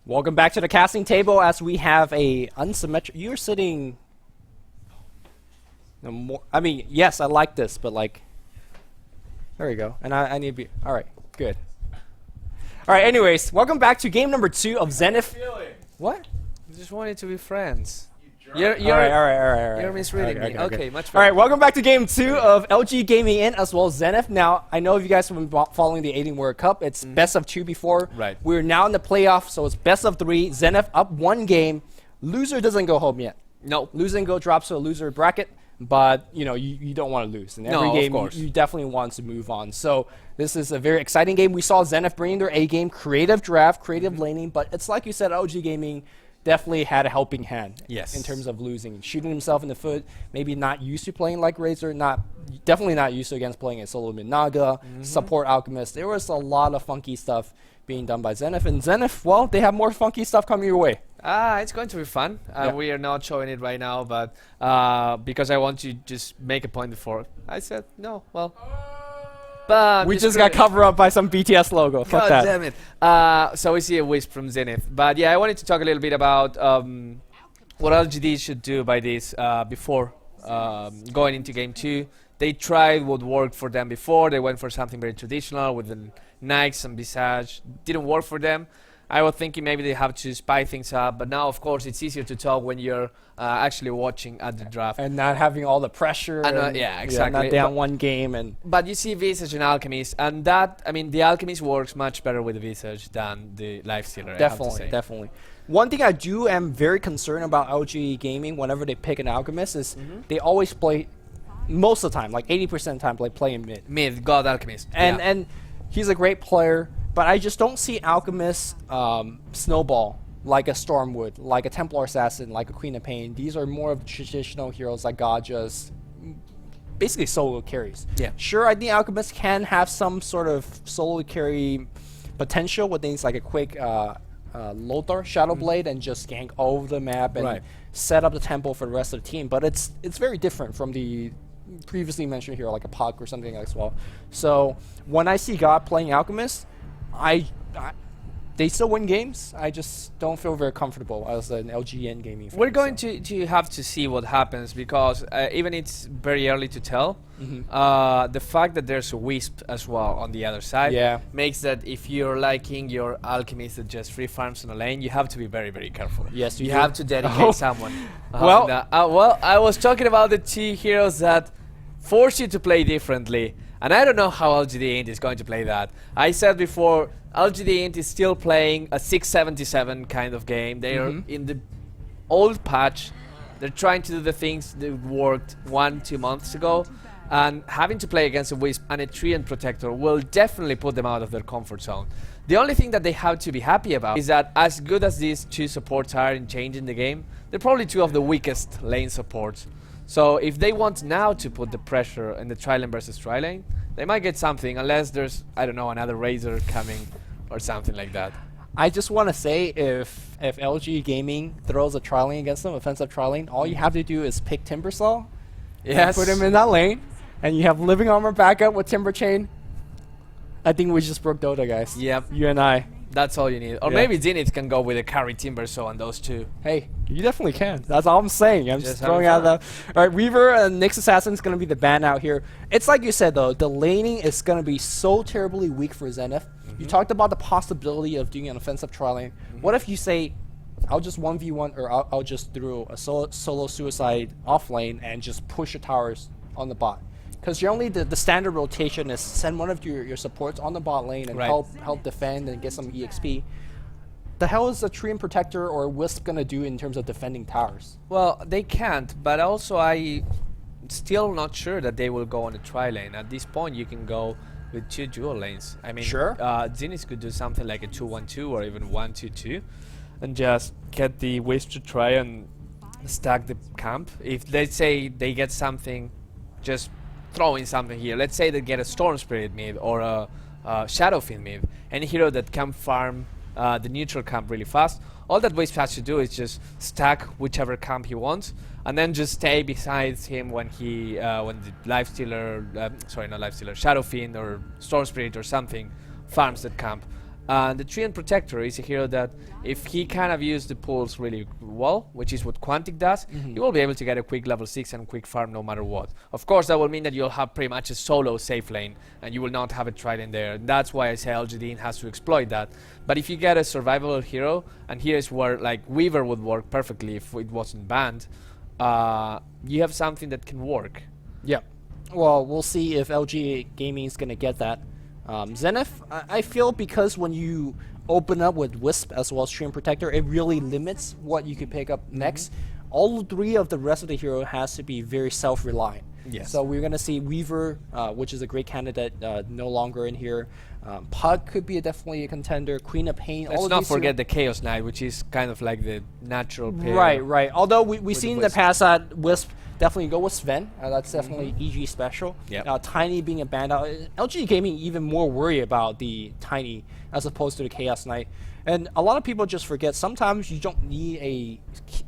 Welcome back to the casting table as we have a unsymmetric. You're sitting. I mean, yes, I like this, but like, there you go. And I need to be. All right, good. All right. Anyways, welcome back to game number 2 of Zenith. What? I just wanted to be friends. All right. You're misreading me. Okay, much better. All right, welcome back to game 2 of lgdint as well as Zenith. Now, I know if you guys have been following the Alienware Cup, it's best of 2 before. Right. We're now in the playoff, so it's best of 3. Zenith up 1 game. Loser doesn't go home yet. No. Losing go drops to a loser bracket, but you know you don't want to lose. In every game, you definitely want to move on. So this is a very exciting game. We saw Zenith bringing their A game, creative draft, creative laning, but it's like you said, LG Gaming definitely had a helping hand in terms of losing, shooting himself in the foot, maybe not used to playing like Razor, definitely not used to against playing a solo mid Naga, support Alchemist. There was a lot of funky stuff being done by Zenith, and Zenith, well, they have more funky stuff coming your way. It's going to be fun. We are not showing it right now, but because I want to just make a point before, I said, no, well... But we just got covered up by some BTS logo. Fuck that. Damn it. So we see a wisp from Zenith. But yeah, I wanted to talk a little bit about what LGD should do by this before going into game 2. They tried what worked for them before. They went for something very traditional with the Nikes and Visage. Didn't work for them. I was thinking maybe they have to spice things up, but now, of course, it's easier to talk when you're actually watching at the draft. And not having all the pressure. Yeah, exactly. Not down one game. But you see Visage and Alchemist, and that, I mean, the Alchemist works much better with the Visage than the Lifestealer. Definitely. One thing I am very concerned about LG Gaming whenever they pick an Alchemist is they always play, most of the time, like 80% of the time, playing mid. Mid, God Alchemist. And he's a great player. But I just don't see Alchemist snowball like a Stormwood, like a Templar Assassin, like a Queen of Pain. These are more of traditional heroes like godz, basically solo carries. Yeah. Sure, I think Alchemist can have some sort of solo carry potential with things like a quick Lothar, Shadow Blade, and just gank all over the map and set up the tempo for the rest of the team. But it's very different from the previously mentioned hero like a Puck or something like that as well. So when I see God playing Alchemist, they still win games. I just don't feel very comfortable as an LGN gaming fan. We're going to have to see what happens because even it's very early to tell. The fact that there's a Wisp as well on the other side makes that if you're liking your Alchemist that just free farms on a lane, you have to be very, very careful. Yes, you have to dedicate someone. Well, I was talking about the 2 heroes that force you to play differently. And I don't know how LGD.int is going to play that. I said before, LGD.int is still playing a 677 kind of game. They are in the old patch. They're trying to do the things that worked 1-2 months ago. And having to play against a Wisp and a Treant Protector will definitely put them out of their comfort zone. The only thing that they have to be happy about is that as good as these 2 supports are in changing the game, they're probably 2 of the weakest lane supports. So if they want now to put the pressure in the tri-lane versus tri-lane, they might get something unless there's, I don't know, another Razor coming or something like that. I just want to say if LG Gaming throws a tri-lane against them, offensive tri-lane, all you have to do is pick Timbersaw, put him in that lane, and you have Living Armor backup with Timber Chain. I think we just broke Dota, guys. Yep. You and I. That's all you need. Or maybe Zenith can go with a carry Timbersaw on those 2. Hey, you definitely can. That's all I'm saying. I'm just throwing out the... Alright, Weaver and Nyx Assassin is going to be the ban out here. It's like you said, though. The laning is going to be so terribly weak for Zenith. You talked about the possibility of doing an offensive tri-lane. What if you say, I'll just 1v1, or I'll just throw a solo suicide off lane and just push the towers on the bot? Because generally the standard rotation is send one of your supports on the bot lane and help defend and get some EXP. The hell is a Treant Protector or a Wisp going to do in terms of defending towers? Well, they can't, but also I'm still not sure that they will go on a tri-lane. At this point, you can go with 2 dual lanes. I mean, Zenith could do something like a 2-1-2 or even 1-2-2 and just get the Wisp to try and stack the camp. If let's say they get something, just throwing something here. Let's say they get a Storm Spirit mid or a Shadowfiend mid. Any hero that can farm the neutral camp really fast. All that Wisp has to do is just stack whichever camp he wants, and then just stay beside him when he when the Lifestealer, sorry, not Lifestealer, Shadowfiend or Storm Spirit or something farms that camp. The Treant Protector is a hero that, if he kind of use the pulls really well, which is what Quantic does, he will be able to get a quick level 6 and quick farm no matter what. Of course, that will mean that you'll have pretty much a solo safe lane, and you will not have a Trident there. That's why I say LGD has to exploit that. But if you get a survivable hero, and here's where like Weaver would work perfectly if it wasn't banned, you have something that can work. Yeah. Well, we'll see if LG Gaming is going to get that. Zenith, I feel, because when you open up with Wisp as well as Treant Protector, it really limits what you can pick up next. All three of the rest of the hero has to be very self-reliant. Yes. So we're going to see Weaver, which is a great candidate, no longer in here. Pug could be definitely a contender. Queen of Pain. Let's not forget the Chaos Knight, which is kind of like the natural pair. Right. Although we've seen in the past that Wisp definitely go with Sven. That's definitely EG special. Yep. Tiny being a band out. LG Gaming even more worried about the Tiny as opposed to the Chaos Knight. And a lot of people just forget sometimes you don't need a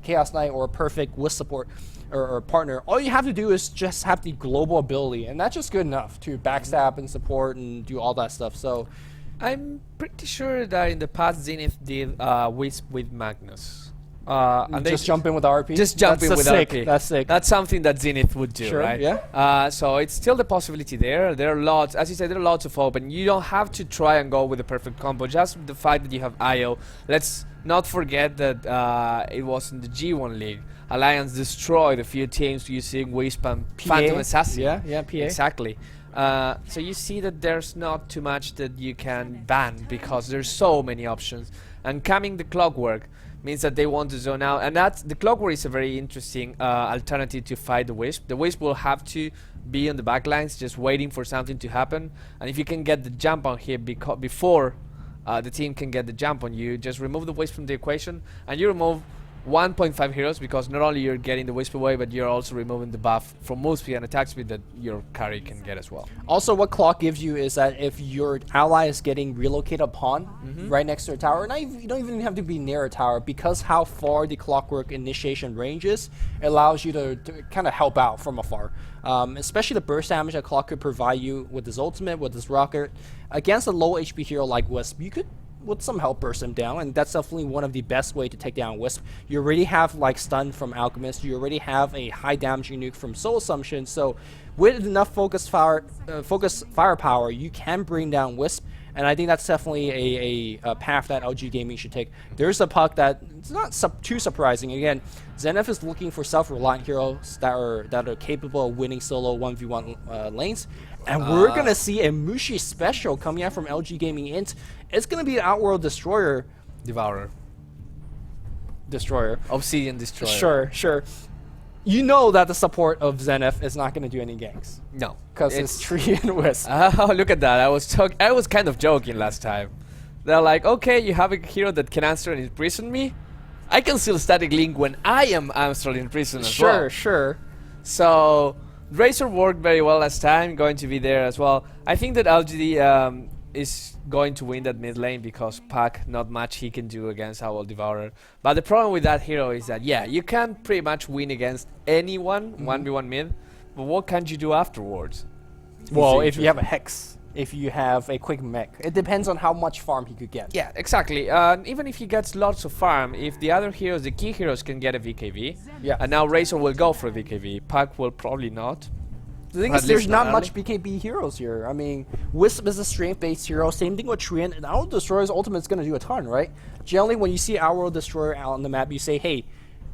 Chaos Knight or a perfect Wisp support or partner. All you have to do is just have the global ability, and that's just good enough to backstab and support and do all that stuff. So I'm pretty sure that in the past Zenith did Wisp with Magnus. And just jump in with RP? Just jump in with RP. That's sick. That's something that Zenith would do, Sure, right? yeah. So it's still the possibility there. There are lots, as you said, there are lots of open. You don't have to try and go with the perfect combo. Just the fact that you have IO. Let's not forget that it was in the G1 League. Alliance destroyed a few teams using Wisp and Phantom Assassin. Yeah, PA. Exactly. So you see that there's not too much that you can ban because there's so many options. And coming the Clockwork means that they want to zone out, and that's the Clockwork is a very interesting alternative to fight the Wisp. The Wisp will have to be on the backlines just waiting for something to happen, and if you can get the jump on here before the team can get the jump on you, just remove the Wisp from the equation and you remove 1.5 heroes, because not only you're getting the Wisp away, but you're also removing the buff from move speed and attack speed that your carry can get as well. Also, what Clock gives you is that if your ally is getting relocated upon right next to a tower, you don't even have to be near a tower, because how far the Clockwork initiation range is, it allows you to kind of help out from afar. Especially the burst damage that Clock could provide you with his ultimate, with his rocket. Against a low HP hero like Wisp, you could with some help burst him down, and that's definitely one of the best way to take down Wisp. You already have like stun from Alchemist, you already have a high damage nuke from Soul Assumption, so with enough focus firepower, you can bring down Wisp, and I think that's definitely a path that LG Gaming should take. There's a puck that it's not too surprising. Again, Zenith is looking for self-reliant heroes that are capable of winning solo 1v1 lanes. And we're going to see a Mushi special coming out from LG Gaming int. It's going to be an Outworld Destroyer. Destroyer. Obsidian Destroyer. Sure. You know that the support of Zenith is not going to do any ganks. No. Because it's Tree and Wisp. Oh, look at that. I was kind of joking last time. They're like, okay, you have a hero that can answer and imprison me. I can still static link when I am answered in prison as well. Sure. So Razor worked very well last time, going to be there as well. I think that LGD is going to win that mid lane because Pac, not much he can do against Owl Devourer. But the problem with that hero is that, yeah, you can pretty much win against anyone, 1v1 mid, but what can you do afterwards? Well, if you have a Hex, if you have a quick mech, it depends on how much farm he could get. Yeah, exactly. Even if he gets lots of farm, if the other heroes, the key heroes can get a VKV, and now Razor will go for a VKV, Pac will probably not. The thing is, there's not much BKB heroes here. I mean, Wisp is a strength-based hero. Same thing with Treant. And Outworld Destroyer's ultimate is going to do a ton, right? Generally, when you see Outworld Destroyer out on the map, you say, hey,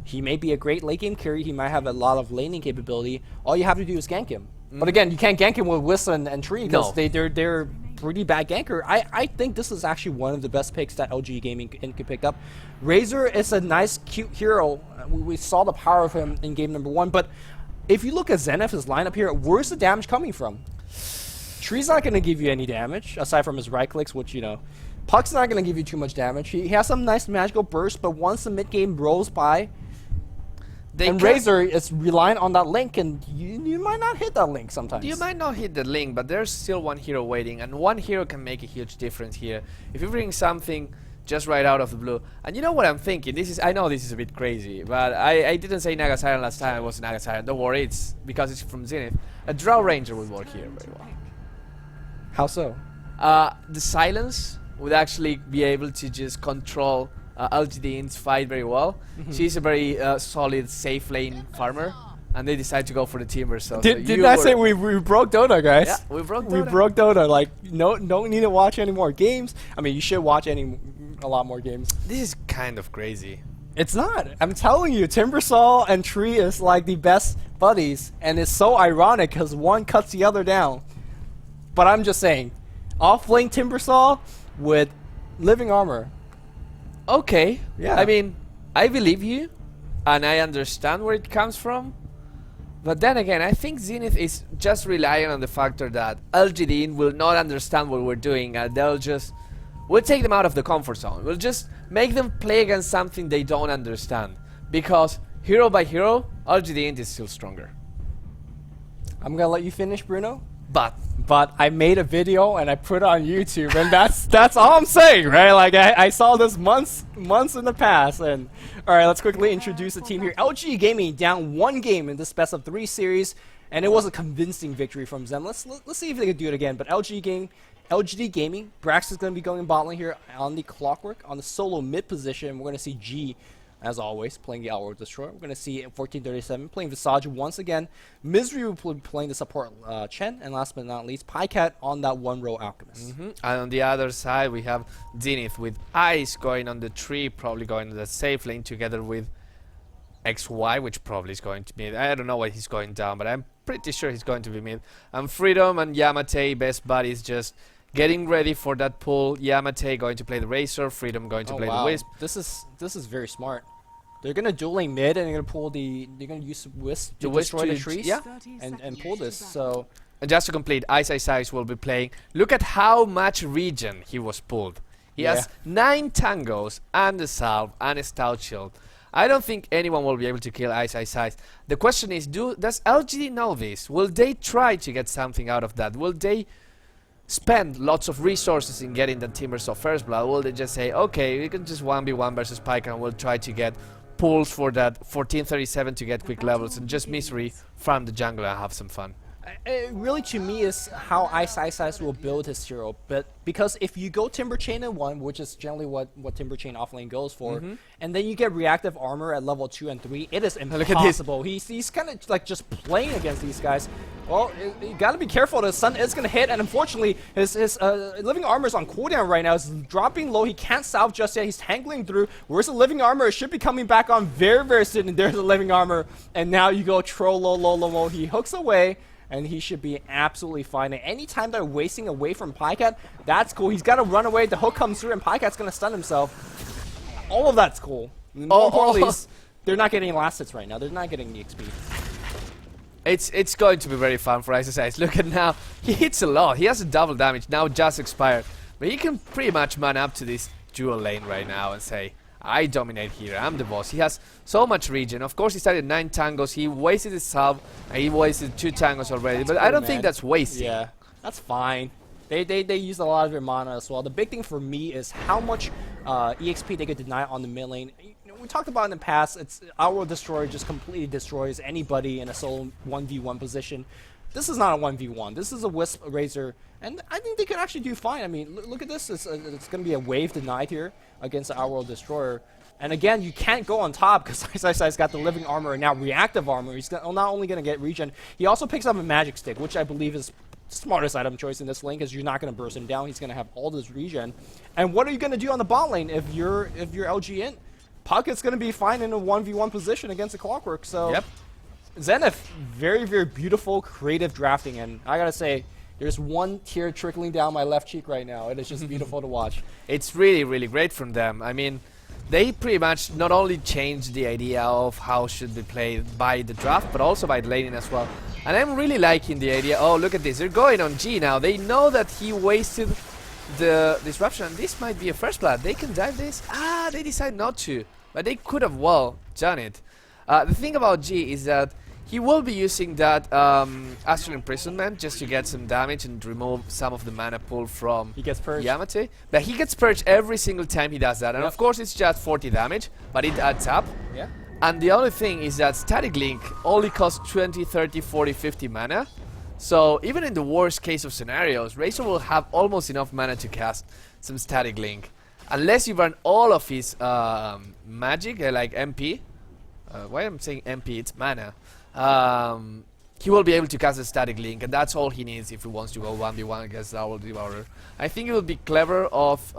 he may be a great late game carry. He might have a lot of laning capability. All you have to do is gank him. But again, you can't gank him with Wisp and Tree because they're pretty bad ganker. I think this is actually one of the best picks that LG Gaming could pick up. Razor is a nice, cute hero. We saw the power of him in game number 1, but if you look at Zenith's lineup here, where's the damage coming from? Tree's not going to give you any damage, aside from his right clicks, which, you know. Puck's not going to give you too much damage. He has some nice magical bursts, but once the mid-game rolls by, Razor is relying on that link, and you might not hit that link sometimes. You might not hit the link, but there's still one hero waiting, and one hero can make a huge difference here. If you bring something just right out of the blue. And you know what I'm thinking? I know this is a bit crazy, but I didn't say Naga Siren last time. It was Naga Siren. Don't worry, it's because it's from Zenith. A Drow Ranger would work here very well. How so? The silence would actually be able to just control LGDint's fight very well. She's a very solid, safe lane farmer, and they decide to go for the Timber. So did I say we broke Dota, guys? Yeah, we broke Dota. We broke Dota. Like, no, don't need to watch any more games. I mean, you should watch a lot more games. This is kind of crazy. It's not. I'm telling you, Timbersaw and Tree is like the best buddies, and it's so ironic because one cuts the other down. But I'm just saying, off-lane Timbersaw with living armor. Okay. Yeah. I mean, I believe you, and I understand where it comes from. But then again, I think Zenith is just relying on the factor that LGD will not understand what we're doing, and we'll take them out of the comfort zone. We'll just make them play against something they don't understand. Because hero by hero, LGD is still stronger. I'm gonna let you finish, Bruno. But I made a video and I put it on YouTube, and that's all I'm saying, right? Like I saw this months in the past, and all right, let's quickly introduce the team here. LG Gaming down 1 game in this best of 3 series, and it was a convincing victory from Zen. Let's see if they can do it again. But LGD Gaming, Brax is going to be going bot lane here on the Clockwork on the solo mid position. We're going to see G, as always, playing the Outworld Destroyer. We're going to see 1437 playing Visage once again. Misery will be playing the support Chen, and last but not least, Pycat on that 1-row Alchemist. And on the other side, we have Zenith with Ice going on the tree, probably going to the safe lane together with XY, which probably is going to be. I don't know why he's going down, but I'm pretty sure he's going to be mid. And Freedom and Yamate, best buddies, just getting ready for that pull. Yamate going to play the Razor, Freedom going to play the Wisp. This is very smart. They're gonna dual lane mid, and they're gonna pull they're gonna use Wisp to destroy the trees, and pull this. So, and just to complete, Ice will be playing. Look at how much regen he was pulled. He has 9 tangos and a salve and a stout shield. I don't think anyone will be able to kill Ice. The question is, does LGD know this? Will they try to get something out of that? Will they spend lots of resources in getting the Timbersaw first blood? Will they just say, okay, we can just 1v1 versus Pike, and we'll try to get pulls for that 1437 to get quick levels, and just Misery farm the jungle and have some fun? It really, to me, is how Ice will build his hero. But because if you go Timber Chain in 1, which is generally what Timber Chain offlane goes for, and then you get reactive armor at level 2 and 3, it is impossible. He's kind of like just playing against these guys. Well, you gotta be careful. The sun is gonna hit, and unfortunately, his living armor is on cooldown right now. It's dropping low. He can't salve just yet. He's tangling through. Where's the living armor? It should be coming back on very, very soon. And there's the living armor. And now you go troll low. He hooks away, and he should be absolutely fine. And anytime they're wasting away from Pycat, that's cool. He's got to run away. The hook comes through, and Pycat's going to stun himself. All of that's cool. More importantly, they're not getting last hits right now. They're not getting the XP. It's going to be very fun for Ice. Look at now. He hits a lot. He has a double damage. Now just expired. But he can pretty much man up to this dual lane right now and say, I dominate here. I'm the boss. He has so much regen. Of course, he started 9 tangos. He wasted his salve. He wasted 2 tangos already. That's but cool, I don't think that's wasted. Yeah, that's fine. They use a lot of their mana as well. The big thing for me is how much EXP they could deny on the mid lane. We talked about in the past, it's Outworld Destroyer just completely destroys anybody in a solo 1v1 position. This is not a 1v1. This is a Wisp Razor, and I think they could actually do fine. I mean, look at this. It's going to be a wave denied here against the Outworld Destroyer. And again, you can't go on top because Ice got the living armor and now reactive armor. He's not only going to get regen, he also picks up a magic stick, which I believe is smartest item choice in this lane because you're not going to burst him down. He's going to have all this regen. And what are you going to do on the bot lane if you're LGDint? Pocket's going to be fine in a 1v1 position against the Clockwork. So Zenith, very, very beautiful, creative drafting. And I got to say, there's one tear trickling down my left cheek right now. It is just beautiful to watch. It's really, really great from them. I mean, they pretty much not only changed the idea of how should be played by the draft, but also by the laning as well. And I'm really liking the idea. Oh, look at this. They're going on G now. They know that he wasted the disruption. This might be a first blood. They can dive this. Ah, they decide not to. But they could have well done it. The thing about G is that he will be using that Astral Imprisonment just to get some damage and remove some of the mana pool from Yamate. But he gets purged every single time he does that. And of course it's just 40 damage, but it adds up. Yeah. And the only thing is that Static Link only costs 20, 30, 40, 50 mana. So even in the worst case of scenarios, Razor will have almost enough mana to cast some Static Link. Unless you burn all of his magic, like MP. Why I'm saying MP, it's mana. He will be able to cast a Static Link, and that's all he needs if he wants to go 1v1 against the Owl Devourer. I think it would be clever of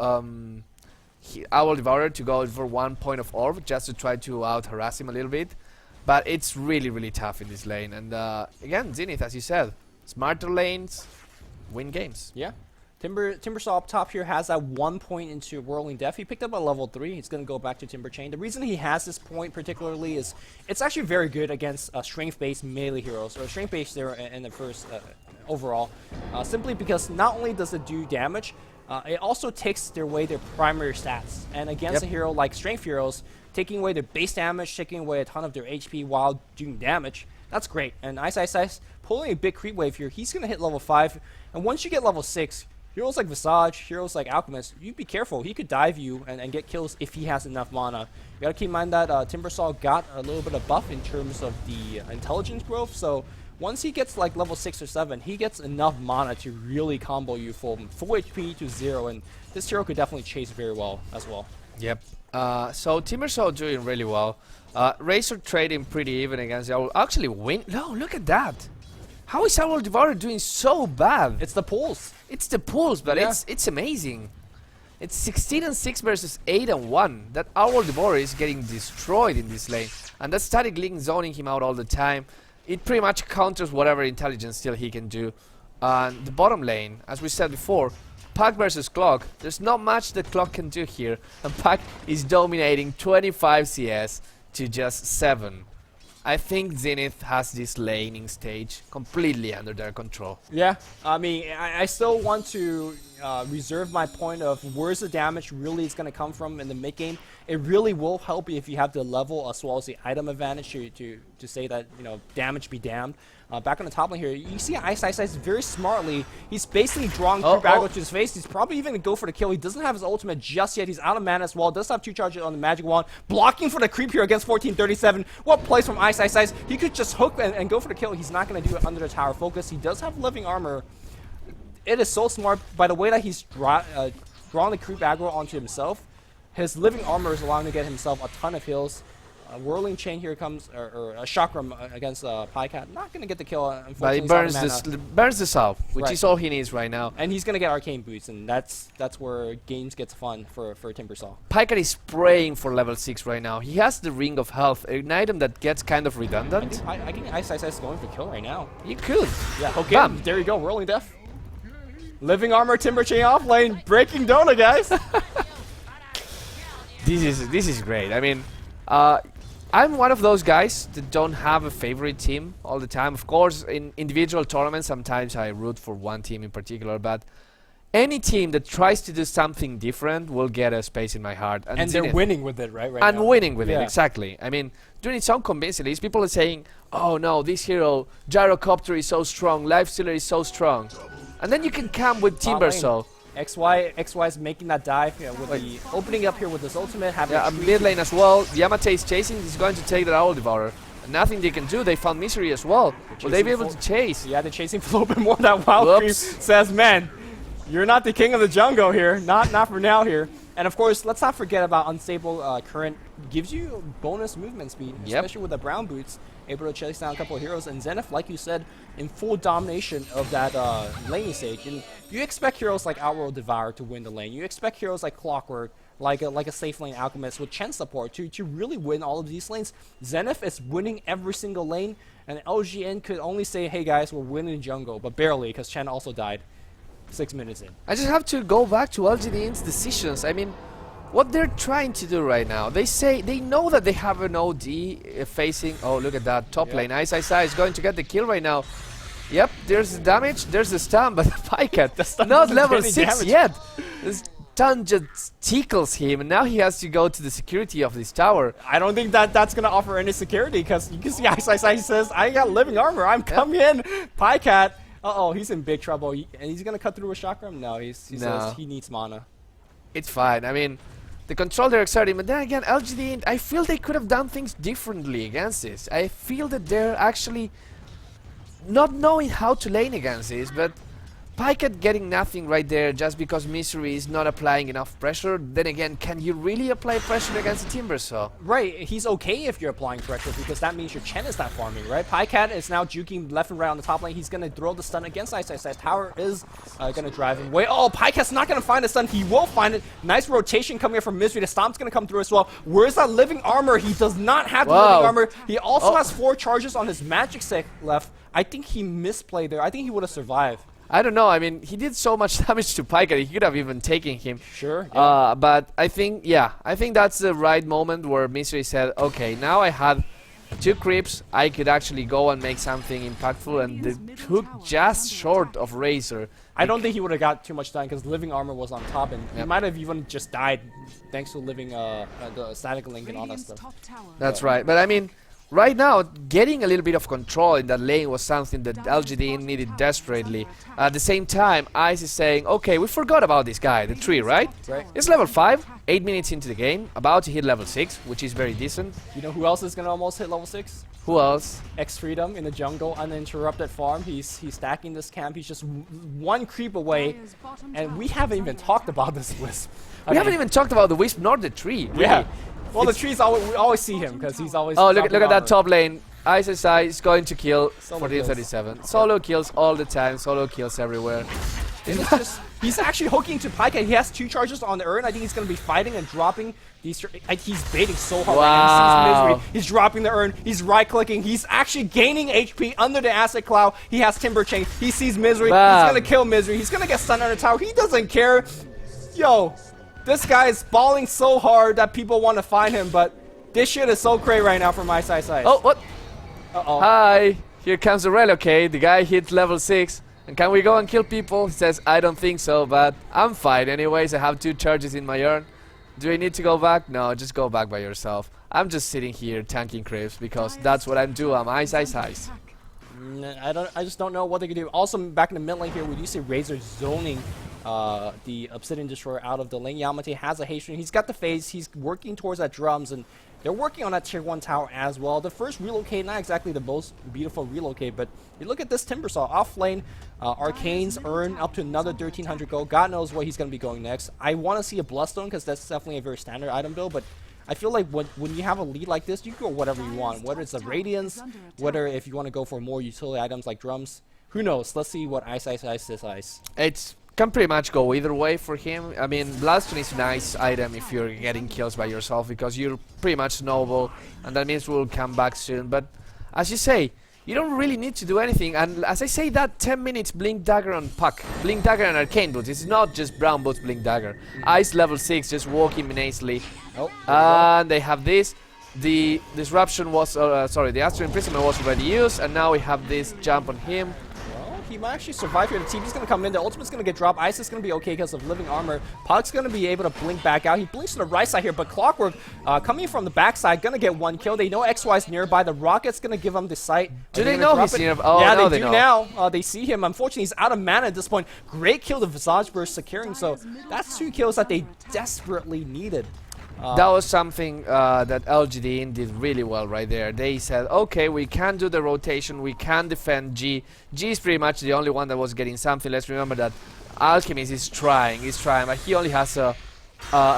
Owl Devourer to go for 1 point of Orb, just to try to out-harass him a little bit. But it's really, really tough in this lane. And again, Zenith, as you said, smarter lanes win games. Yeah. Timbersaw up top here has that 1 point into Whirling Death. He picked up a level 3. He's going to go back to Timber Chain. The reason he has this point particularly is it's actually very good against strength-based melee heroes, or strength-based there in the first overall. Simply because not only does it do damage, it also takes away their primary stats. And against a hero like strength heroes, taking away their base damage, taking away a ton of their HP while doing damage, that's great. And Ice pulling a big creep wave here, he's going to hit level 5. And once you get level 6, heroes like Visage, heroes like Alchemist, you be careful. He could dive you and get kills if he has enough mana. You gotta keep in mind that Timbersaw got a little bit of buff in terms of the intelligence growth, so once he gets like level 6 or 7, he gets enough mana to really combo you from full HP to 0, and this hero could definitely chase very well as well. Yep. So Timbersaw doing really well. Razor trading pretty even against the Owl. Actually win. No, look at that. How is Owl Devourer doing so bad? It's the pulls. It's the pulls, but it's amazing. It's 16 and 6 versus 8 and 1. That Owl Devourer is getting destroyed in this lane, and that Static Link zoning him out all the time. It pretty much counters whatever intelligence steal he can do. The bottom lane, as we said before, Pack versus Clock. There's not much that Clock can do here, and Pack is dominating 25 CS to just 7. I think Zenith has this laning stage completely under their control. Yeah, I mean, I still want to reserve my point of where's the damage really is going to come from in the mid game. It really will help you if you have the level as well as the item advantage to say that, you know, damage be damned. Back on the top lane here, you see Ice very smartly. He's basically drawing creep aggro to his face. He's probably even going to go for the kill. He doesn't have his ultimate just yet. He's out of mana as well. Does have 2 charges on the magic wand. Blocking for the creep here against 1437. What plays from Ice? He could just hook and go for the kill. He's not going to do it under the tower focus. He does have living armor. It is so smart by the way that he's drawing the creep aggro onto himself. His living armor is allowing him to get himself a ton of heals. Whirling Chain here comes, or a Chakram against Pycat. Not going to get the kill, unfortunately. But he burns this out, which is all he needs right now. And he's going to get Arcane Boots, and that's where games gets fun for Timbersaw. Pycat is spraying for level 6 right now. He has the Ring of Health, an item that gets kind of redundant. I think Ice is going for kill right now. He could. Yeah, okay. Bam. There you go, Whirling Death. Living Armor, Timber Chain off lane, breaking Dota, guys. This is great. I mean, I'm one of those guys that don't have a favorite team all the time. Of course, in individual tournaments, sometimes I root for one team in particular, but any team that tries to do something different will get a space in my heart. And they're winning with it, right? And winning with it, exactly. I mean, doing it so convincingly. People are saying, oh no, this hero, Gyrocopter is so strong, Lifestealer is so strong. And then you can come with Timbersaw. XY is making that dive with the opening up here with his ultimate. Mid lane as well. Yamate is chasing. He's going to take that Owl Devourer. And nothing they can do. They found Misery as well. Will they be able to chase? Yeah, they're chasing for a little bit more. That Wild Creep says, man, you're not the king of the jungle here. Not for now here. And of course, let's not forget about Unstable Current. Gives you bonus movement speed, especially with the brown boots. Able to chase down a couple of heroes. And Zenith, like you said, in full domination of that laning stage. And you expect heroes like Owl Devourer to win the lane. You expect heroes like Clockwork, like a safe lane Alchemist with Chen support to really win all of these lanes. Zenith is winning every single lane. And LGN could only say, hey guys, we're winning jungle. But barely, because Chen also died 6 minutes in. I just have to go back to LGDint's decisions. I mean, what they're trying to do right now, they say they know that they have an OD facing. Oh, look at that top lane. Ice is going to get the kill right now. Yep, there's the damage, there's the stun, but Pycat not level 6 yet. This stun just tickles him, and now he has to go to the security of this tower. I don't think that's gonna offer any security, because you can see Ice says, I got living armor, I'm coming in. Pycat, he's in big trouble. And he's gonna cut through a chakram? No, he says he needs mana. It's fine. I mean, the control they're exerting, but then again, LGD, I feel they could have done things differently against this. I feel that they're actually not knowing how to lane against this, but Pycat getting nothing right there just because Misery is not applying enough pressure. Then again, can you really apply pressure against the Timbersaw? Right, he's okay if you're applying pressure because that means your Chen is not farming, right? Pycat is now juking left and right on the top lane. He's going to throw the stun against Ice. Tower is going to drive him away. Oh, Pycat's not going to find the stun. He will find it. Nice rotation coming here from Misery. The Stomp's going to come through as well. Where's that living armor? He does not have the living armor. He also has 4 charges on his magic stick left. I think he misplayed there. I think he would have survived. I don't know. I mean, he did so much damage to Pycat. He could have even taken him. Sure. Yeah. But I think that's the right moment where Misery said, okay, now I have 2 creeps. I could actually go and make something impactful, and the hook just short of Razor. I don't think he would have got too much done because living armor was on top, and he might have even just died thanks to living the static link and all that stuff. That's right. But I mean, right now, getting a little bit of control in that lane was something that LGD needed desperately. At the same time, Ice is saying, okay, we forgot about this guy, the tree, right? Right. It's level 5, 8 minutes into the game, about to hit level 6, which is very decent. You know who else is going to almost hit level 6? Who else? X-Freedom in the jungle, uninterrupted farm. He's stacking this camp. He's just 1 creep away. And we haven't even talked about this Wisp. We haven't even talked about the Wisp nor the tree. Really. Yeah. Well, the trees, we always see him because he's always... Oh, look at that top lane. ISSI is going to kill Solo 1437. Solo kills all the time. Solo kills everywhere. He's actually hooking to Pycat. He has 2 charges on the urn. I think he's going to be fighting and dropping these. He's baiting so hard. Wow. He sees Misery. He's dropping the urn. He's right-clicking. He's actually gaining HP under the Asset Cloud. He has Timber Chain. He sees Misery. Bam. He's going to kill Misery. He's going to get stunned under the tower. He doesn't care. Yo, this guy is balling so hard that people want to find him, but this shit is so cray right now for my side. Oh, what? Uh-oh. Hi. Here comes the relocate. The guy hit level 6. And can we go and kill people? He says, I don't think so, but I'm fine anyways. I have 2 charges in my urn. Do I need to go back? No, just go back by yourself. I'm just sitting here tanking creeps because that's what I'm doing. I'm ice. I just don't know what they can do. Also, back in the mid lane here, we do see Razor zoning the Obsidian Destroyer out of the lane. Yamate has a haste. He's got the phase. He's working towards that drums, and they're working on that tier 1 tower as well. The first relocate, not exactly the most beautiful relocate, but you look at this Timbersaw off lane. Arcane's earn up to another 1300 gold. God knows where he's going to be going next. I want to see a Bloodstone because that's definitely a very standard item build, but I feel like when you have a lead like this, you can go whatever you want. Whether it's a Radiance, whether if you want to go for more utility items like drums. Who knows? Let's see what Ice is. It's can pretty much go either way for him. I mean, Bloodstone is a nice item if you're getting kills by yourself because you're pretty much snowball, and that means we'll come back soon. But as you say, you don't really need to do anything. And as I say, that 10 minutes Blink Dagger on Puck, Blink Dagger and Arcane Boots. It's not just Brown Boots Blink Dagger. Ice level 6, just walking nicely. Oh, and they have this. The disruption was, the Astral Imprisonment was already used, and now we have this jump on him. He might actually survive here. The TP's going to come in. The ultimate's going to get dropped. Ice is going to be okay because of living armor. Puck's going to be able to blink back out. He blinks to the right side here, but Clockwork coming from the backside, going to get 1 kill. They know XY's nearby. The Rocket's going to give him the sight. Do they know he's nearby? Oh, yeah, no, they do now. They see him. Unfortunately, he's out of mana at this point. Great kill to Visage Burst securing. So that's 2 kills that they desperately needed. That was something that LGD.int did really well right there. They said, okay, we can do the rotation, we can defend G. G is pretty much the only one that was getting something. Let's remember that Alchemist is trying, but he only has a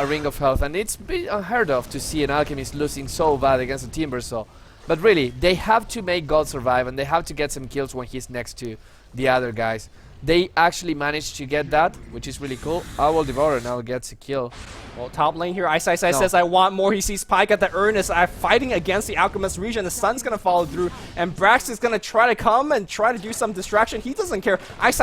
ring of health, and it's been unheard of to see an Alchemist losing so bad against a Timbersaw. But really, they have to make God survive, and they have to get some kills when he's next to the other guys. They actually managed to get that, which is really cool. Owl Devourer now gets a kill. Well, top lane here, Ice says, I want more. He sees Pyke at the Earnest fighting against the Alchemist region. The Sun's going to follow through, and Brax is going to try to come and try to do some distraction. He doesn't care. Ice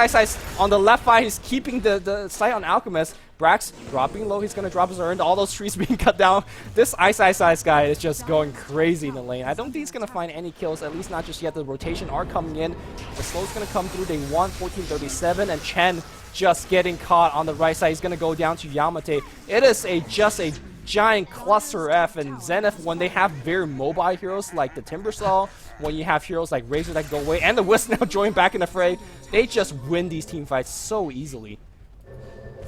on the left side, he's keeping the sight on Alchemist. Brax dropping low, he's going to drop his Earn. All those trees being cut down. This Ice guy is just going crazy in the lane. I don't think he's going to find any kills, at least not just yet. The rotation are coming in. The slow's going to come through. They want 1437, and Chen just getting caught on the right side. He's going to go down to Yamate. It is just a giant cluster F, and Zenith, when they have very mobile heroes like the Timbersaw, when you have heroes like Razor that go away, and the Wisp now join back in the fray, they just win these team fights so easily.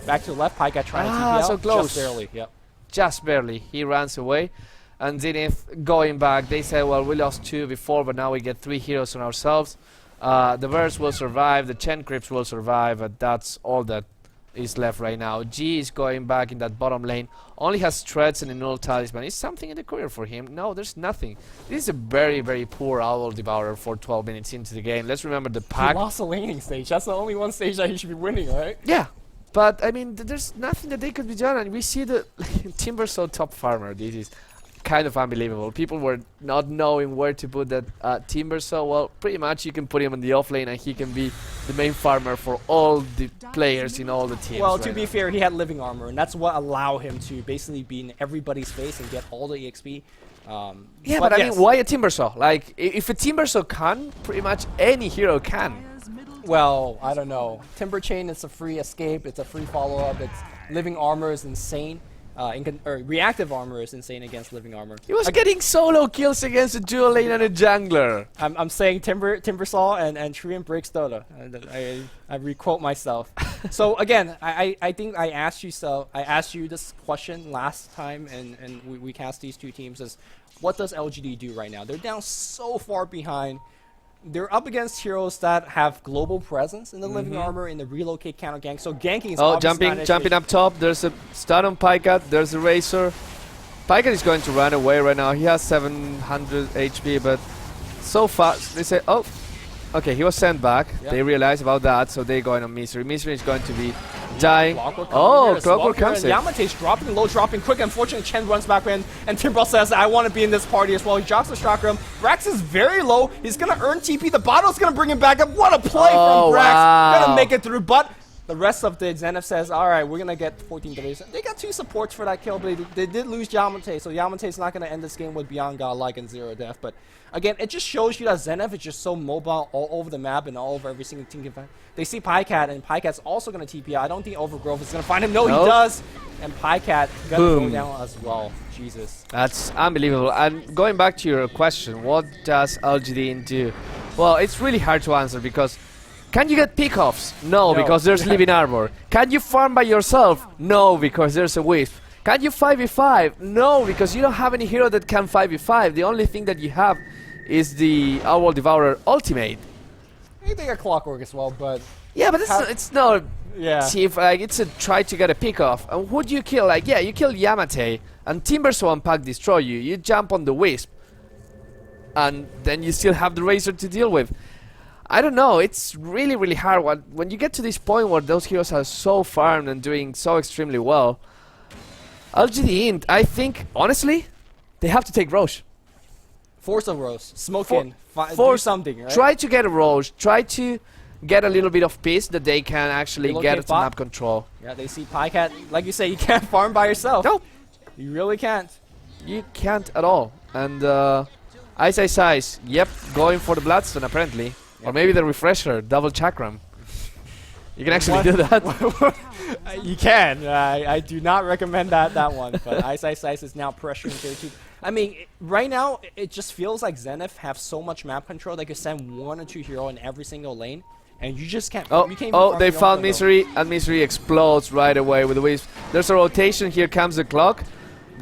Back to the left, Pyke trying to TP out, so close. just barely. Yep. Just barely. He runs away. And Zenith going back. They said, well, we lost 2 before, but now we get 3 heroes on ourselves. The verse will survive, the Chen Crypts will survive, and that's all that is left right now. G is going back in that bottom lane, only has threats and a null talisman. Is something in the career for him? No, there's nothing. This is a very, very poor Owl Devourer for 12 minutes into the game. Let's remember the pack. He lost a laning stage. That's the only one stage that he should be winning, right? Yeah, but I mean, there's nothing that they could be done, and we see the Timbersaw top farmer. This is kind of unbelievable. People were not knowing where to put that Timbersaw. Well, pretty much you can put him on the off lane and he can be the main farmer for all the players in all the teams. Well, to be fair, he had living armor, and that's what allowed him to basically be in everybody's face and get all the EXP. Yeah, but I mean, why a Timbersaw? Like, if a Timbersaw can, pretty much any hero can. Well, I don't know. Timber Chain is a free escape. It's a free follow-up. It's living armor is insane. Reactive armor is insane against living armor. He was getting solo kills against a dual lane and a jungler. I'm saying Timbersaw and Treant breaks dota. I requote myself. So again, I think I asked you this question last time, and we cast these two teams as what does LGD do right now? They're down so far behind. They're up against heroes that have global presence in the living armor, in the relocate counter gank. So ganking is jumping up top. There's a stun on Pycat. There's a Razor. Pycat is going to run away right now. He has 700 HP, but so fast they say, oh, okay, he was sent back. Yep. They realize about that, so they're going on Misery. Misery is going to be dying. Oh, Clockwork comes in. Yamate's dropping low, dropping quick. Unfortunately, Chen runs back in, and Timber says, I want to be in this party as well. He drops the chakram. Brax is very low. He's going to earn TP. The bottle's going to bring him back up. What a play from Brax. Wow. Going to make it through, but the rest of the Zenith says, all right, we're going to get 14 days. They got 2 supports for that kill, but they did lose Yamate, so Yamate's not going to end this game with Beyond Godlike and 0 death. But again, it just shows you that Zenith is just so mobile all over the map and all over every single team. They see Pycat, and Pycat's also going to TP. I don't think Overgrowth is going to find him. No, he does. And Pycat going to go down as well. Jesus. That's unbelievable. And going back to your question, what does LGD.int do? Well, it's really hard to answer because can you get pickoffs? No, because there's living armor. Can you farm by yourself? No, because there's a wisp. Can you 5v5? No, because you don't have any hero that can 5v5. The only thing that you have is the Owl Devourer ultimate. I think they got Clockwork as well, but yeah, but it's not chief, like it's a try to get a pickoff. And who do you kill? Like, yeah, you kill Yamate and Timbersaw Pack destroy you. You jump on the wisp, and then you still have the Razor to deal with. I don't know, it's really, really hard when you get to this point where those heroes are so farmed and doing so extremely well. LGD.int, I think, honestly, they have to take Roche. Force a Roche, smoke in, do something, right? Try to get a Roche, try to get a little bit of peace that they can actually get to map control. Yeah, they see Pycat, like you say, you can't farm by yourself. No. You really can't. You can't at all. And Ice, yep, going for the Bloodstone apparently. Or maybe the refresher, double chakram. You can actually do that. You can. I do not recommend that one. But Ice is now pressuring 32. I mean, right now, it just feels like Zenith have so much map control they could send 1 or 2 hero in every single lane. And you just can't. They found Misery, and Misery explodes right away with the Wisp. There's a rotation, here comes the clock.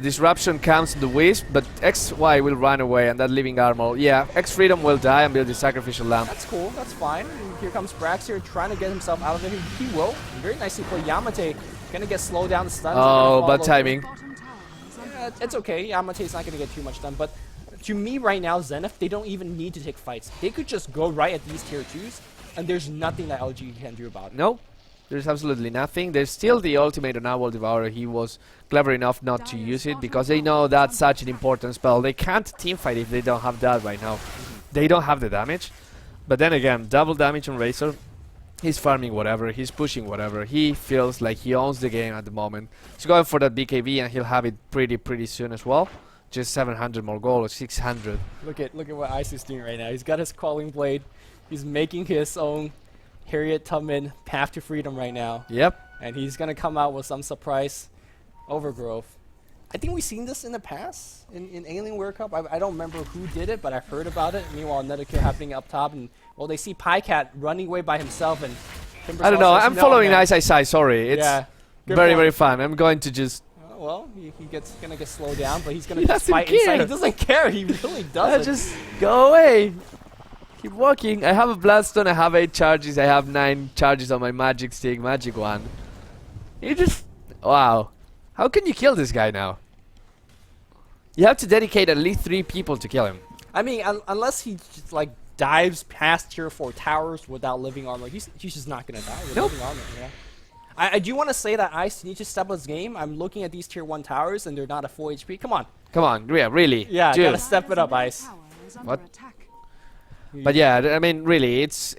Disruption comes to the Wisp, but XY will run away, and that living armor. Yeah, X-Freedom will die and build the Sacrificial Lamp. That's cool, that's fine. And here comes Brax here trying to get himself out of it. He will. Very nicely played. Yamate gonna get slowed down, stunned. Oh, bad timing. Yeah, it's okay. Yamate's not gonna get too much done, but to me right now, Zenith, they don't even need to take fights. They could just go right at these tier 2s, and there's nothing that LG can do about it. No. There's absolutely nothing. There's still the ultimate on Owl Devourer. He was clever enough not to use it because they know that's such an important spell. They can't teamfight if they don't have that right now. They don't have the damage. But then again, double damage on Razor. He's farming whatever. He's pushing whatever. He feels like he owns the game at the moment. He's going for that BKB and he'll have it pretty soon as well. Just 700 more gold or 600. Look at what Ice is doing right now. He's got his Calling Blade. He's making his own Harriet Tubman Path to Freedom right now. Yep. And he's going to come out with some surprise Overgrowth. I think we've seen this in the past in Alienware Cup. I don't remember who did it, but I've heard about it. Meanwhile, another kill happening up top. And, well, they see Pycat running away by himself. And I don't know. I'm following Ice. Sorry. It's very fun. I'm going to just... well, he's going to get slowed down, but he's going to just fight inside. He doesn't care. He really doesn't. Just go away. Keep walking. I have a Bloodstone, I have 8 charges, I have 9 charges on my Magic Stick, Magic Wand. You just... Wow. How can you kill this guy now? You have to dedicate at least 3 people to kill him. I mean, unless he just, like, dives past tier 4 towers without living armor, he's just not gonna die with living armor, yeah. I do want to say that Ice needs to step up his game. I'm looking at these tier 1 towers and they're not at full HP. Come on. Come on, yeah, really. Yeah, Dude. gotta step it up, Ice. What? But yeah, I mean, really, it's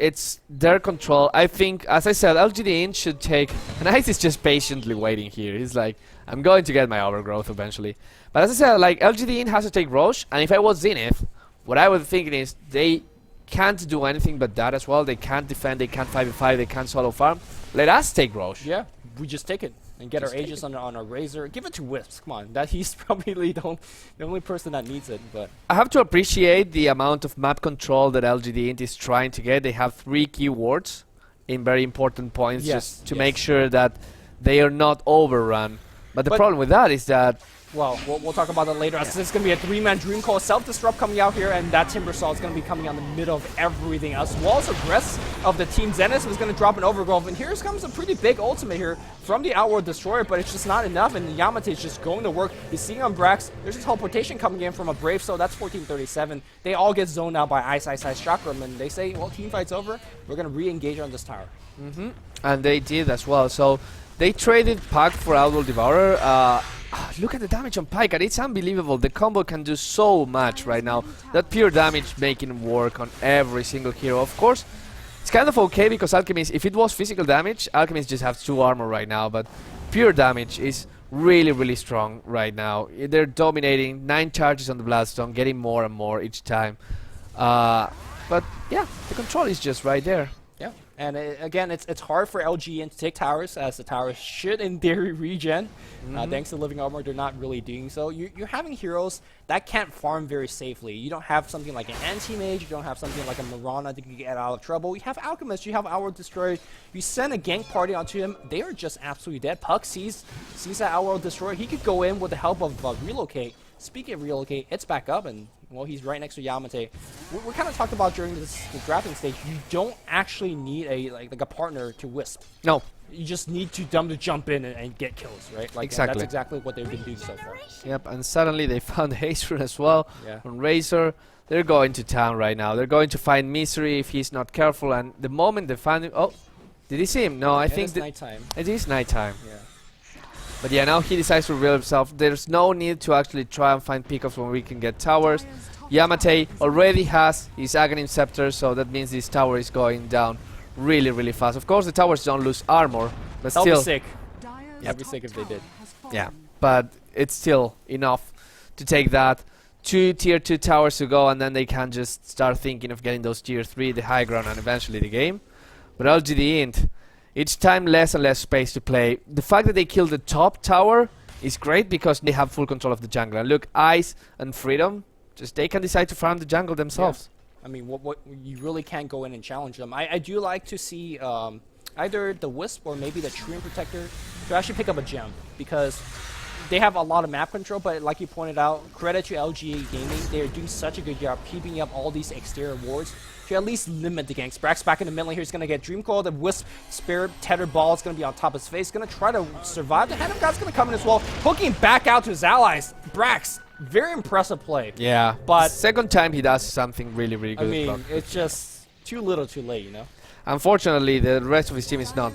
their control. I think, as I said, LGD.int should take... And Ice is just patiently waiting here. He's like, I'm going to get my overgrowth eventually. But as I said, like, LGD.int has to take Roche, and if I was Zenith, what I was thinking is they can't do anything but that as well. They can't defend, they can't 5v5, they can't solo farm. Let us take Roche. Yeah, we just take it and get Just our Aegis on our Razor. Give it to Wisps. Come on, that he's probably the only person that needs it. But I have to appreciate the amount of map control that LGD.int is trying to get. They have 3 keywords in very important points, just to make sure that they are not overrun. But the problem with that is that... Well, we'll talk about that later. It's going to be a 3-man Dream Call Self-Destruct coming out here, and that Timber Saw is going to be coming on the middle of everything else. Walls of rest of the team Zenith is going to drop an Overgrowth, and here comes a pretty big ultimate here from the Outworld Destroyer, but it's just not enough, and Yamate is just going to work. He's seeing on Brax. There's a teleportation coming in from a Brave, so that's 1437. They all get zoned out by Ice Chakram, and they say, well, team fight's over. We're going to re-engage on this tower. And they did as well. So they traded Pack for Outworld Devourer. Look at the damage on Pike, and it's unbelievable. The combo can do so much right now. That pure damage making work on every single hero. Of course, it's kind of okay because Alchemist, if it was physical damage, Alchemist just has 2 armor right now, but pure damage is really, really strong right now. They're dominating, 9 charges on the Bloodstone, getting more and more each time. But yeah, the control is just right there. Yeah, and again, it's hard for LGN to take towers, as the towers should, in theory, regen. Thanks to Living Armor, they're not really doing so. You're having heroes that can't farm very safely. You don't have something like an Anti-Mage, you don't have something like a Mirana that can get out of trouble. You have Alchemist, you have Outworld Destroyer. You send a gank party onto him, they are just absolutely dead. Puck sees that Outworld Destroyer. He could go in with the help of Relocate. Speaking of Relocate, it's back up, and well, he's right next to Yamate. We kind of talked about during the drafting stage, you don't actually need like a partner to Wisp. No. You just need them to jump in and get kills, right? Like, exactly. That's exactly what they've been doing so far. Yep, and suddenly they found Haste Rune as well on Razor. They're going to town right now. They're going to find Misery if he's not careful, and the moment they find him... Oh, did he see him? No, I think... It's nighttime. It is nighttime. Yeah. But yeah, now he decides to reveal himself. There's no need to actually try and find pickups when we can get towers. Yamate already has his Aghanim Scepter, so that means this tower is going down really, really fast. Of course, the towers don't lose armor, but That'll still... be sick. That'd be sick if they did. Yeah, but it's still enough to take that. 2 tier 2 towers to go, and then they can just start thinking of getting those tier 3, the high ground, and eventually the game. But LGD.int, each time less and less space to play. The fact that they killed the top tower is great because they have full control of the jungle. And look, Ice and Freedom, just they can decide to farm the jungle themselves. Yeah. I mean, what you really can't go in and challenge them. I do like to see either the Wisp or maybe the Treant Protector to actually pick up a gem, because they have a lot of map control, but like you pointed out, credit to LGA Gaming, they're doing such a good job keeping up all these exterior wards to at least limit the ganks. Brax back in the middle here, he's going to get Dream Call. The Wisp Spirit Tethered Ball is going to be on top of his face. Going to try to survive. The Hand of God's going to come in as well, hooking back out to his allies. Brax, very impressive play. Yeah, but second time he does something really, really good. I mean, it's just too little too late, you know? Unfortunately, the rest of his team is not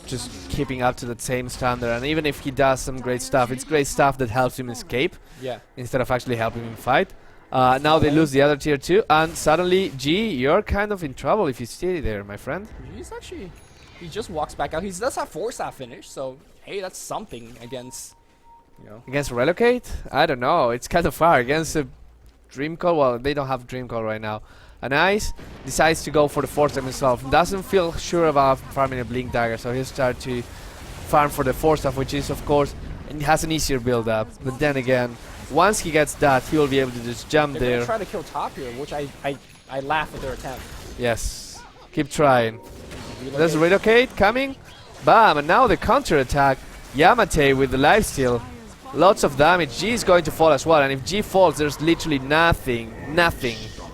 just keeping up to that same standard, and even if he does some great stuff, it's great stuff that helps him escape instead of actually helping him fight. Now they lose the other tier 2, and suddenly, G, you're kind of in trouble if you stay there, my friend. He's actually, he just walks back out. He does have 4-star finish, so hey, that's something against, you know. Against Relocate? I don't know, it's kind of far. Against a Dream Call, well, they don't have Dream Call right now. And Ice decides to go for the 4th time himself. Doesn't feel sure about farming a Blink Dagger, so he'll start to farm for the 4th stuff, which is, of course, and he has an easier build-up. But then again, once he gets that, he will be able to just jump there. They're gonna try to kill top here, which I laugh at their attempt. Yes, keep trying. There's Relocate coming. Bam, and now the counter-attack. Yamate with the lifesteal. Lots of damage. G is going to fall as well, and if G falls, there's literally nothing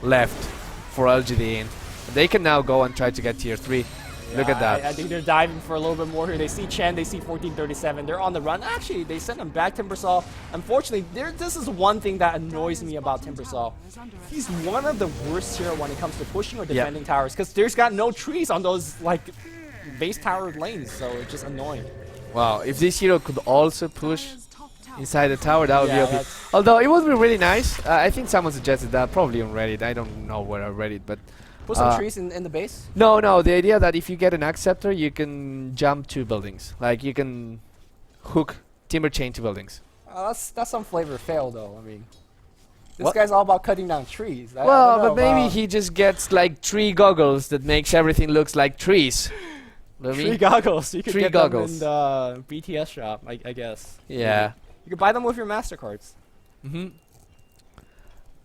left for LGD.int. They can now go and try to get tier 3. Look at that. I think they're diving for a little bit more here. They see Chen, they see 1437. They're on the run. Actually, they sent him back, Timbersaw. Unfortunately, this is one thing that annoys me about Timbersaw. He's one of the worst here when it comes to pushing or defending towers, because there's got no trees on those like base tower lanes, so it's just annoying. Wow, if this hero could also push inside the tower, that would be okay. Although it would be really nice. I think someone suggested that, probably on Reddit. I don't know where I read it, but put some trees in the base? No, the idea that if you get an acceptor, you can jump 2 buildings. Like, you can hook timber chain to buildings. That's some flavor fail, though. I mean, this guy's all about cutting down trees. Well, but maybe he just gets, like, tree goggles that makes everything looks like trees. Tree goggles. You could tree get goggles. them in the BTS shop, I guess. Yeah. You could buy them with your MasterCards.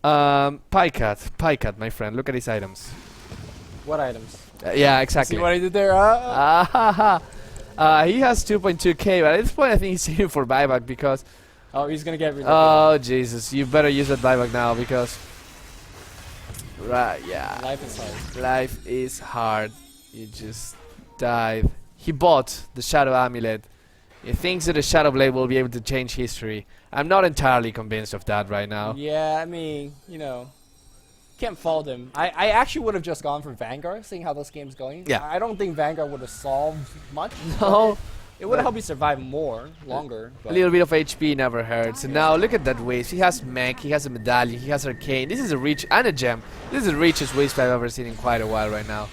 Pycat, my friend. Look at his items. What items? Yeah, exactly. See what I did there? He has 2.2k, but at this point I think he's saving for buyback because... Oh, he's gonna get rid of Oh, Jesus. You better use that buyback now because... Right, yeah. Life is hard. Life is hard. You just died. He bought the Shadow Amulet. He thinks that the Shadow Blade will be able to change history. I'm not entirely convinced of that right now. Yeah, I mean, you know, can't fault him. I actually would have just gone for Vanguard, seeing how this game's going. Yeah. I don't think Vanguard would have solved much. No. It would have helped you survive longer. A little bit of HP never hurts. And now look at that waste. He has mech, he has a medallion, he has arcane. This is a reach and a gem. This is the richest waste I've ever seen in quite a while right now.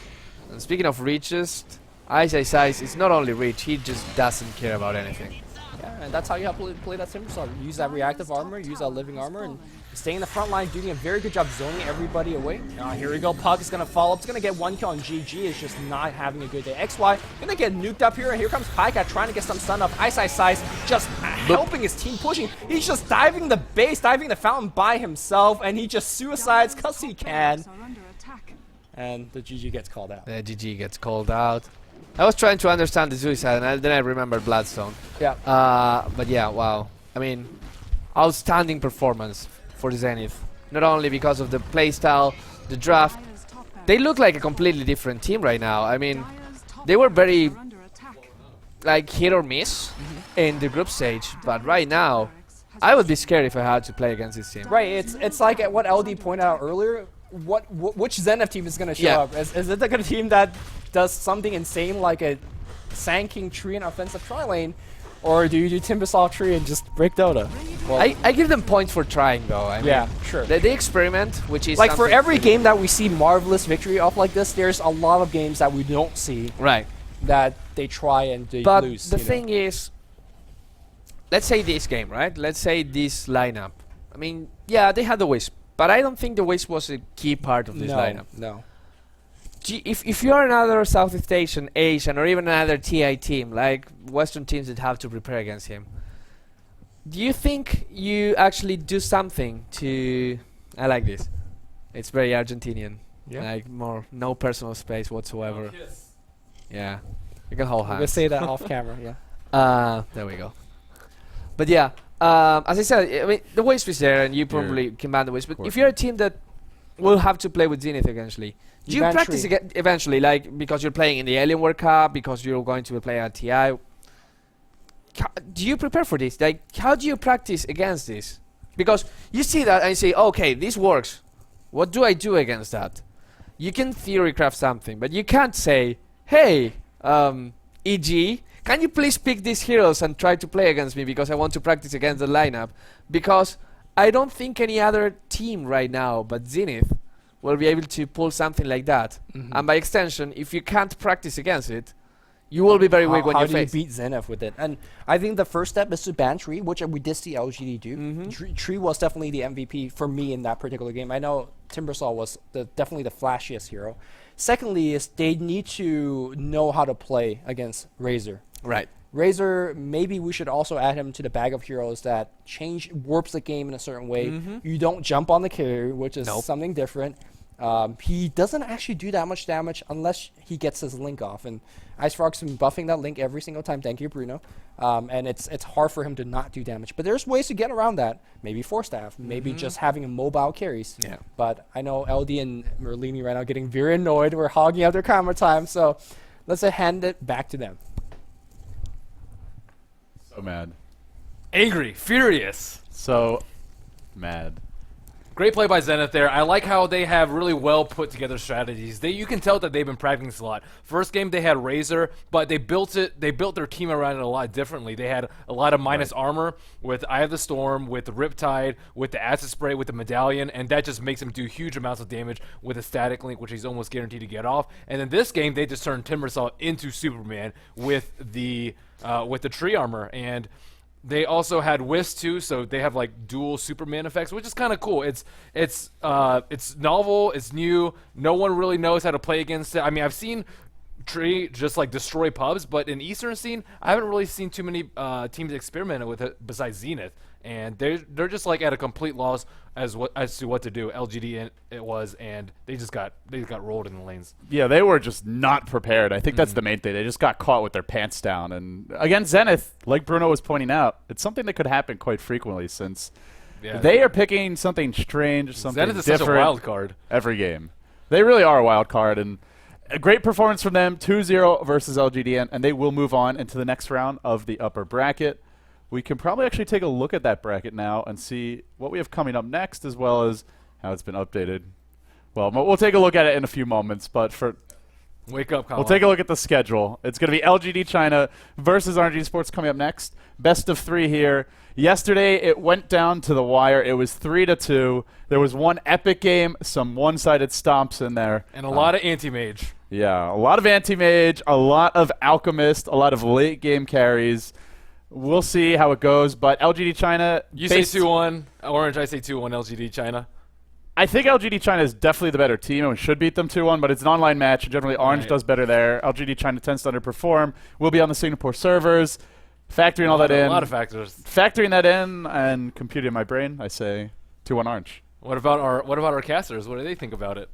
And speaking of richest, Ice is not only rich, he just doesn't care about anything. Yeah, and that's how you have to play that Timbersaw. Use that reactive armor, use that living armor, and stay in the front line, doing a very good job zoning everybody away. Here we go, Puck is going to follow up. It's going to get 1 kill on GG. It's just not having a good day. XY going to get nuked up here, and here comes Pycat trying to get some stun up. Ice just helping his team, pushing. He's just diving the base, diving the fountain by himself, and he just suicides because he can. And the GG gets called out. The GG gets called out. I was trying to understand the suicide, and then I remembered Bloodstone. Yeah. But yeah, wow. I mean, outstanding performance for Zenith. Not only because of the playstyle, the draft. They look like a completely different team right now. I mean, they were very, like, hit or miss in the group stage. But right now, I would be scared if I had to play against this team. Right, it's like what LD pointed out earlier. Which Zenith team is going to show up? Is it the kind of team that does something insane like a Sand tree and offensive tri lane, or do you do Timbersaw tree and just break Dota? Well, I give them points for trying though. I mean, sure. They experiment, which is like for every game that we see marvelous victory off like this, there's a lot of games that we don't see. Right. That they try and they but lose. But the thing is, let's say this game, right? Let's say this lineup. I mean, yeah, they had the Wisp, but I don't think the Wisp was a key part of this lineup. No. If you're another Southeast Asian or even another TI team, like Western teams that have to prepare against him, do you think you actually do something to... I like this. It's very Argentinian. Yeah. Like no personal space whatsoever. Yeah. You can hold hands. Let's say that off camera, yeah. There we go. But yeah, as I said, I mean, the Wisp is there and you probably can ban the Wisp. But if you're a team that will have to play with Zenith eventually, do you practice eventually, like, because you're playing in the Alienware Cup, because you're going to play at TI? Do you prepare for this? Like, how do you practice against this? Because you see that and you say, okay, this works. What do I do against that? You can theory craft something, but you can't say, hey, EG, can you please pick these heroes and try to play against me because I want to practice against the lineup? Because I don't think any other team right now but Zenith will be able to pull something like that. And by extension, if you can't practice against it, you will be very weak when you face. How do you beat Zenith with it? And I think the first step is to ban Tree, which we did see LGD do. Tree was definitely the MVP for me in that particular game. I know Timbersaw was definitely the flashiest hero. Secondly is they need to know how to play against Razor. Right. Razor, maybe we should also add him to the bag of heroes that warps the game in a certain way. You don't jump on the carry, which is something different. He doesn't actually do that much damage unless he gets his link off. And IceFrog's been buffing that link every single time. Thank you, Bruno. And it's hard for him to not do damage. But there's ways to get around that. Maybe Force Staff. Maybe just having mobile carries. Yeah. But I know LD and Merlini right now getting very annoyed. We're hogging up their camera time. So let's hand it back to them. So mad. Angry, furious. So mad. Great play by Zenith there. I like how they have really well put together strategies. You can tell that they've been practicing a lot. First game they had Razor, but they built their team around it a lot differently. They had a lot of minus armor with Eye of the Storm, with the Riptide, with the Acid Spray, with the Medallion, and that just makes him do huge amounts of damage with a static link, which he's almost guaranteed to get off. And in this game, they just turned Timbersaw into Superman with the tree armor. And they also had Wisp too, so they have like dual Superman effects, which is kind of cool. It's novel, it's new. No one really knows how to play against it. I mean, I've seen Tree just like destroy pubs, but in Eastern scene, I haven't really seen too many teams experiment with it besides Zenith, and they're just like at a complete loss as to what to do. LGD it was, and they got rolled in the lanes. Yeah, they were just not prepared. I think that's the main thing. They just got caught with their pants down. And against Zenith, like Bruno was pointing out, it's something that could happen quite frequently since they are picking something strange, something Zenith is different such a wild card every game. They really are a wild card, and a great performance from them, 2-0 versus LGD, and they will move on into the next round of the upper bracket. We can probably actually take a look at that bracket now and see what we have coming up next, as well as how it's been updated. Well, we'll take a look at it in a few moments, but Wake up, Kawa. we'll take a look at the schedule. It's going to be LGD China versus RNG Sports coming up next. Best of 3 here. Yesterday, it went down to the wire. It was 3-2. There was one epic game, some one-sided stomps in there. And a lot of anti-mage. Yeah, a lot of anti-mage, a lot of alchemist, a lot of late-game carries. We'll see how it goes, but LGD China... You say 2-1, Orange, I say 2-1 LGD China. I think LGD China is definitely the better team and we should beat them 2-1, but it's an online match. Generally, Orange does better there. LGD China tends to underperform. We'll be on the Singapore servers. Factoring all that in. A lot of factors. Factoring that in and computing in my brain, I say 2-1 Orange. What about our casters? What do they think about it?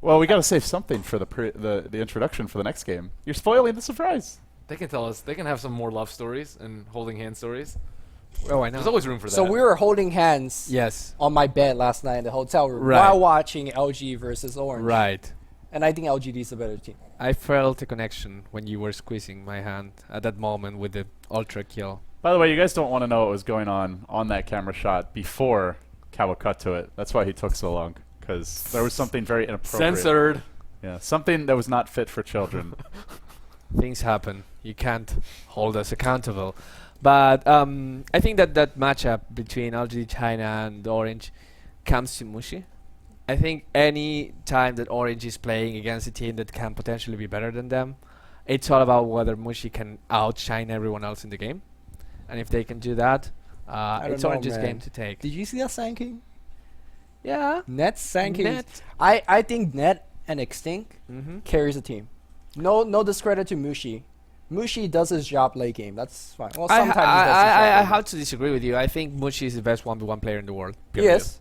Well, we got to save something for the introduction for the next game. You're spoiling the surprise. They can tell us. They can have some more love stories and holding hand stories. Oh, I know. There's always room for that. So we were holding hands on my bed last night in the hotel room while watching LG versus Orange. Right. And I think LGD is a better team. I felt a connection when you were squeezing my hand at that moment with the ultra kill. By the way, you guys don't want to know what was going on that camera shot before Kawa cut to it. That's why he took so long, because there was something very inappropriate. Censored. Yeah, something that was not fit for children. Things happen. You can't hold us accountable. But I think that matchup between LGD China and Orange comes to Mushi. I think any time that Orange is playing against a team that can potentially be better than them, it's all about whether Mushi can outshine everyone else in the game. And if they can do that, it's Orange's game to take. Did you see that Sand King? Yeah. Net Sand King. Net. I think Net and Extinct carries the team. No discredit to Mushi. Mushi does his job late game. That's fine. Well, sometimes he does his job. I have to disagree with you. I think Mushi is the best 1v1 player in the world. Period. Yes.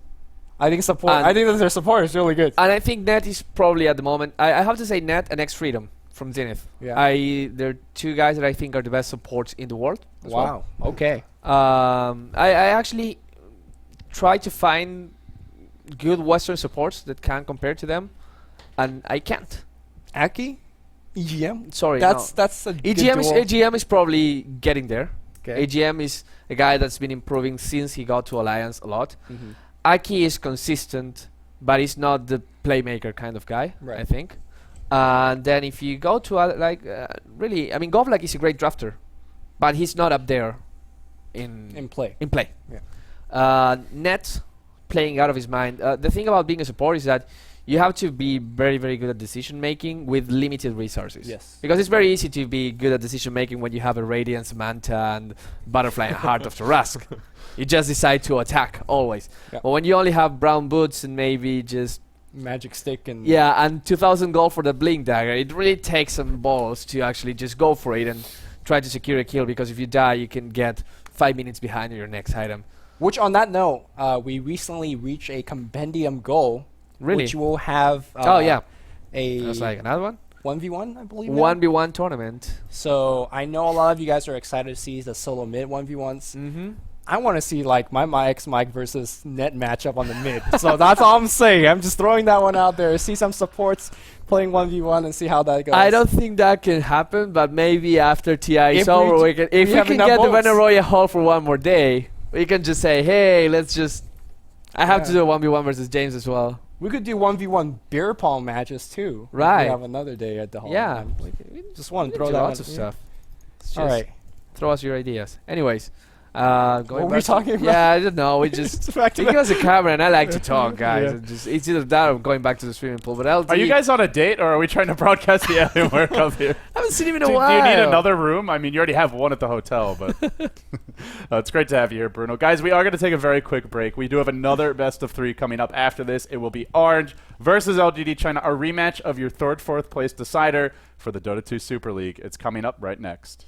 I think support. I think that their support is really good. And I think Net is probably at the moment. I have to say Net and X Freedom from Zenith. Yeah. They're two guys that I think are the best supports in the world. Wow. Well. Okay. I actually try to find good Western supports that can compare to them, and I can't. Aki? EGM? Sorry, that's a AGM is probably getting there. Okay. AGM is a guy that's been improving since he got to Alliance a lot. Aki is consistent, but he's not the playmaker kind of guy, I think. And then if you go to really, I mean, Govlak is a great drafter, but he's not up there in play. Yeah. Net playing out of his mind. The thing about being a support is that you have to be very, very good at decision making with limited resources. Yes. Because it's very easy to be good at decision making when you have a Radiance, Manta, and Butterfly and Heart of Tarask. You just decide to attack always. Yeah. But when you only have brown boots and maybe just magic stick and 2,000 gold for the blink dagger, it really takes some balls to actually just go for it and try to secure a kill, because if you die, you can get 5 minutes behind your next item. Which, on that note, we recently reached a compendium goal. Really? Which will have Oh yeah, a that's like another one. 1v1, I believe. now. 1v1 tournament. So I know a lot of you guys are excited to see the solo mid 1v1s. Mm-hmm. I want to see like my Mike versus Net matchup on the mid. So that's all I'm saying. I'm just throwing that one out there. See some supports playing 1v1 and see how that goes. I don't think that can happen, but maybe after TI is If over, we if we have can enough get the votes. Banner Royale Hall for one more day, we can just say, hey, let's just. I have to Yeah. do a 1v1 versus James as well. We could do 1v1 beer pong matches too. Right. We have another day at the hall. Yeah. Just want We to can throw do that lots one. of stuff. It's All just right. Throw us your ideas. Anyways, going What were we back to- talking about? Yeah, I don't know. We just Back to because the camera and I like to talk, guys. Yeah. And just it's either that or going back to the swimming pool. But LD, Are you guys on a date, or are we trying to broadcast the Alienware Cup here? I haven't seen him in Do a you while. need another room? I mean, you already have one at the hotel, but it's great to have you here, Bruno. Guys, we are going to take a very quick break. We do have another best of 3 coming up after this. It will be Orange versus LGD China, a rematch of your third, fourth place decider for the Dota 2 Super League. It's coming up right next.